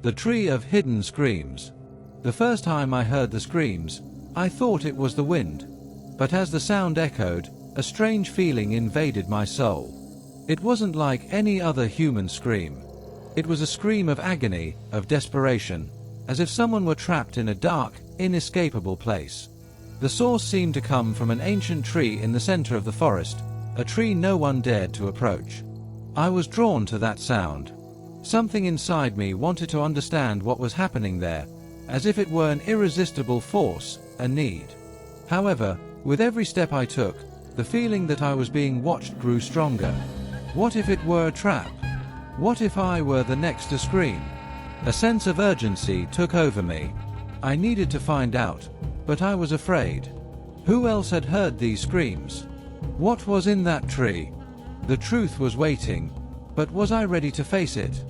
The Tree of Hidden Screams. The first time I heard the screams, I thought it was the wind. But as the sound echoed, a strange feeling invaded my soul. It wasn't like any other human scream. It was a scream of agony, of desperation, as if someone were trapped in a dark, inescapable place. The source seemed to come from an ancient tree in the center of the forest, a tree no one dared to approach. I was drawn to that sound. Something inside me wanted to understand what was happening there, as if it were an irresistible force, a need. However, with every step I took, the feeling that I was being watched grew stronger. What if it were a trap? What if I were the next to scream? A sense of urgency took over me. I needed to find out, but I was afraid. Who else had heard these screams? What was in that tree? The truth was waiting, but was I ready to face it?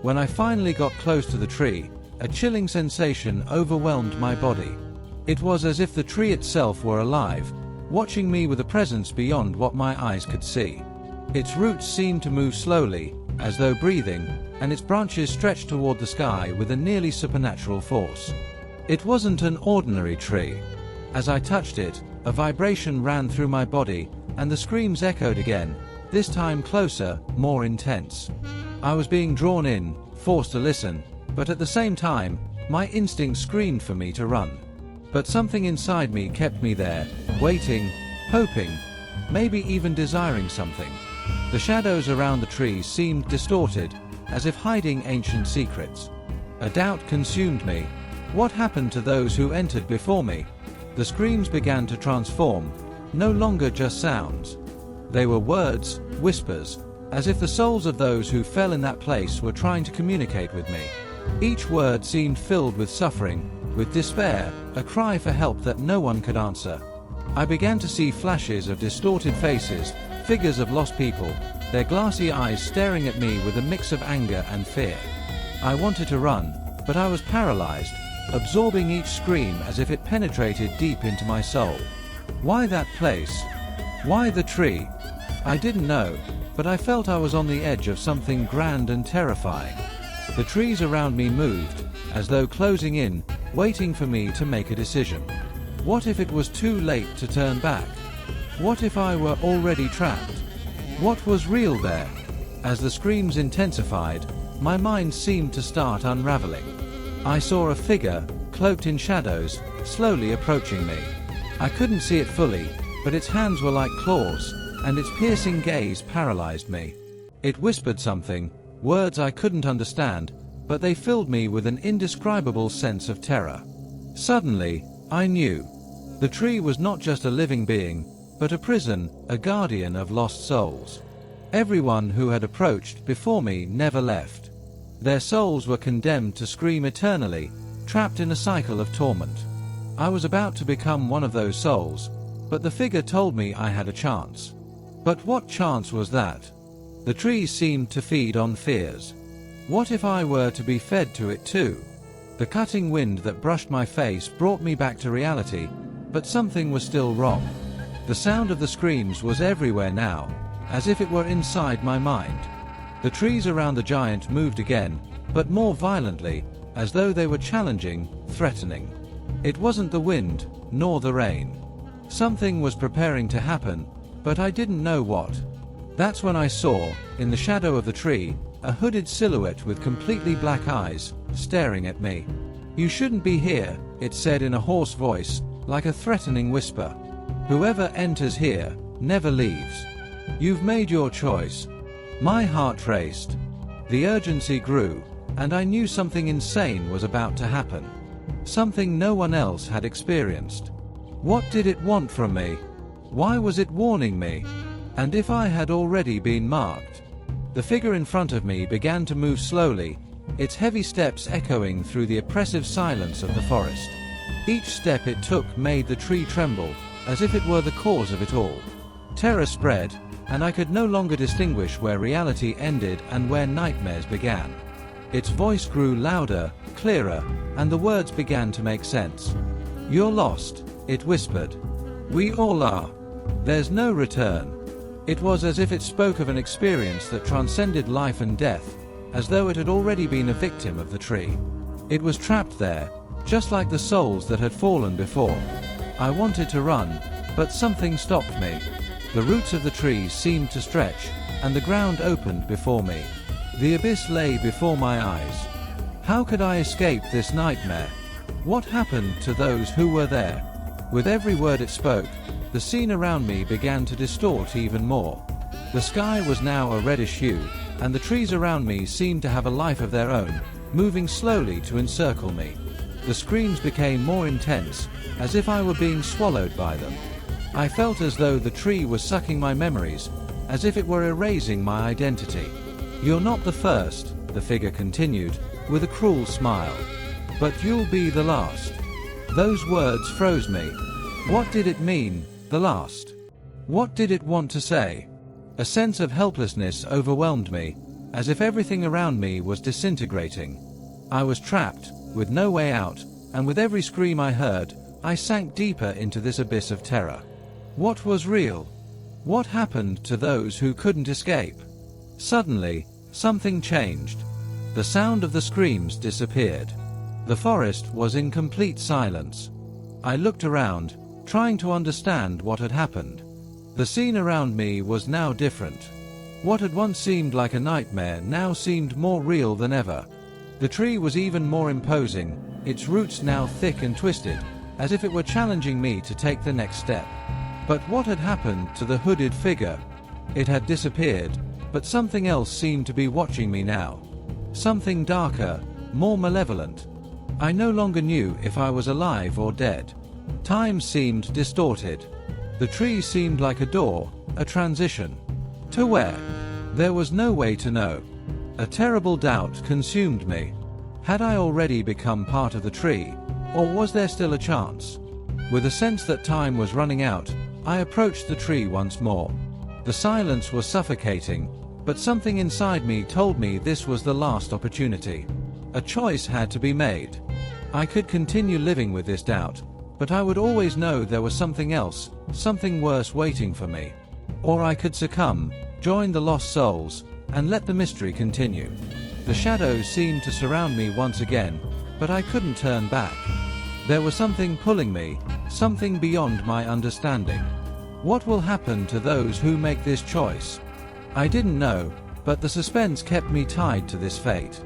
When I finally got close to the tree, a chilling sensation overwhelmed my body. It was as if the tree itself were alive, watching me with a presence beyond what my eyes could see. Its roots seemed to move slowly, as though breathing, and its branches stretched toward the sky with a nearly supernatural force. It wasn't an ordinary tree. As I touched it, a vibration ran through my body, and the screams echoed again, this time closer, more intense. I was being drawn in, forced to listen, but at the same time, my instincts screamed for me to run. But something inside me kept me there, waiting, hoping, maybe even desiring something. The shadows around the trees seemed distorted, as if hiding ancient secrets. A doubt consumed me. What happened to those who entered before me? The screams began to transform, no longer just sounds. They were words, whispers, as if the souls of those who fell in that place were trying to communicate with me. Each word seemed filled with suffering, with despair, a cry for help that no one could answer. I began to see flashes of distorted faces, figures of lost people, their glassy eyes staring at me with a mix of anger and fear. I wanted to run, but I was paralyzed, absorbing each scream as if it penetrated deep into my soul. Why that place? Why the tree? I didn't know, but I felt I was on the edge of something grand and terrifying. The trees around me moved, as though closing in, waiting for me to make a decision. What if it was too late to turn back? What if I were already trapped? What was real there? As the screams intensified, my mind seemed to start unraveling. I saw a figure, cloaked in shadows, slowly approaching me. I couldn't see it fully, but its hands were like claws, and its piercing gaze paralyzed me. It whispered something, words I couldn't understand, but they filled me with an indescribable sense of terror. Suddenly, I knew. The tree was not just a living being, but a prison, a guardian of lost souls. Everyone who had approached before me never left. Their souls were condemned to scream eternally, trapped in a cycle of torment. I was about to become one of those souls, but the figure told me I had a chance. But what chance was that? The trees seemed to feed on fears. What if I were to be fed to it too? The cutting wind that brushed my face brought me back to reality, but something was still wrong. The sound of the screams was everywhere now, as if it were inside my mind. The trees around the giant moved again, but more violently, as though they were challenging, threatening. It wasn't the wind, nor the rain. Something was preparing to happen, but I didn't know what. That's when I saw, in the shadow of the tree, a hooded silhouette with completely black eyes, staring at me. "You shouldn't be here," it said in a hoarse voice, like a threatening whisper. "Whoever enters here, never leaves. You've made your choice." My heart raced. The urgency grew, and I knew something insane was about to happen. Something no one else had experienced. What did it want from me? Why was it warning me? And if I had already been marked? The figure in front of me began to move slowly, its heavy steps echoing through the oppressive silence of the forest. Each step it took made the tree tremble, as if it were the cause of it all. Terror spread, and I could no longer distinguish where reality ended and where nightmares began. Its voice grew louder, clearer, and the words began to make sense. "You're lost," it whispered. "We all are. There's no return." It was as if it spoke of an experience that transcended life and death, as though it had already been a victim of the tree. It was trapped there, just like the souls that had fallen before. I wanted to run, but something stopped me. The roots of the trees seemed to stretch, and the ground opened before me. The abyss lay before my eyes. How could I escape this nightmare? What happened to those who were there? With every word it spoke, the scene around me began to distort even more. The sky was now a reddish hue, and the trees around me seemed to have a life of their own, moving slowly to encircle me. The screams became more intense, as if I were being swallowed by them. I felt as though the tree was sucking my memories, as if it were erasing my identity. "You're not the first," the figure continued, with a cruel smile. "But you'll be the last." Those words froze me. What did it mean, the last? What did it want to say? A sense of helplessness overwhelmed me, as if everything around me was disintegrating. I was trapped, with no way out, and with every scream I heard, I sank deeper into this abyss of terror. What was real? What happened to those who couldn't escape? Suddenly, something changed. The sound of the screams disappeared. The forest was in complete silence. I looked around, trying to understand what had happened. The scene around me was now different. What had once seemed like a nightmare now seemed more real than ever. The tree was even more imposing, its roots now thick and twisted, as if it were challenging me to take the next step. But what had happened to the hooded figure? It had disappeared, but something else seemed to be watching me now. Something darker, more malevolent. I no longer knew if I was alive or dead. Time seemed distorted. The tree seemed like a door, a transition. To where? There was no way to know. A terrible doubt consumed me. Had I already become part of the tree, or was there still a chance? With a sense that time was running out, I approached the tree once more. The silence was suffocating, but something inside me told me this was the last opportunity. A choice had to be made. I could continue living with this doubt, but I would always know there was something else, something worse waiting for me. Or I could succumb, join the lost souls, and let the mystery continue. The shadows seemed to surround me once again, but I couldn't turn back. There was something pulling me, something beyond my understanding. What will happen to those who make this choice? I didn't know, but the suspense kept me tied to this fate.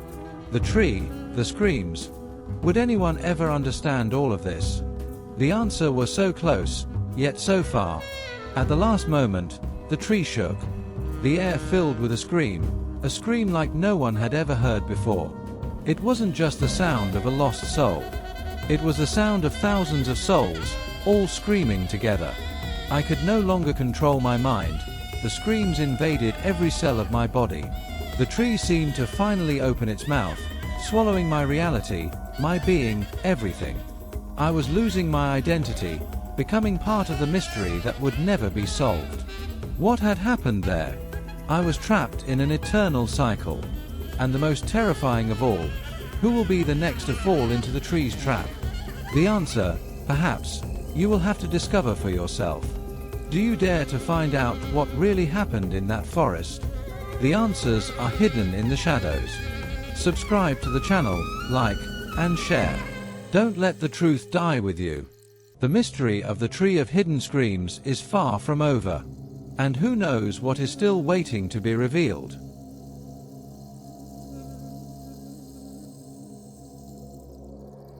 The tree, the screams. Would anyone ever understand all of this? The answer was so close, yet so far. At the last moment, the tree shook. The air filled with a scream like no one had ever heard before. It wasn't just the sound of a lost soul. It was the sound of thousands of souls, all screaming together. I could no longer control my mind. The screams invaded every cell of my body. The tree seemed to finally open its mouth, swallowing my reality, my being, everything. I was losing my identity, becoming part of the mystery that would never be solved. What had happened there? I was trapped in an eternal cycle. And the most terrifying of all, who will be the next to fall into the tree's trap? The answer, perhaps, you will have to discover for yourself. Do you dare to find out what really happened in that forest? The answers are hidden in the shadows. Subscribe to the channel, like, and share. Don't let the truth die with you. The mystery of the Tree of Hidden Screams is far from over. And who knows what is still waiting to be revealed.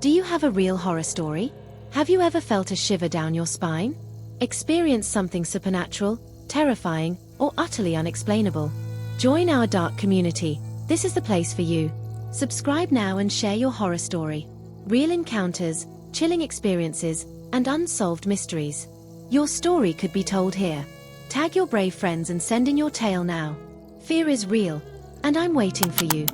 Do you have a real horror story? Have you ever felt a shiver down your spine? Experienced something supernatural, terrifying, or utterly unexplainable? Join our dark community. This is the place for you. Subscribe now and share your horror story. Real encounters, chilling experiences, and unsolved mysteries. Your story could be told here. Tag your brave friends and send in your tale now. Fear is real, and I'm waiting for you.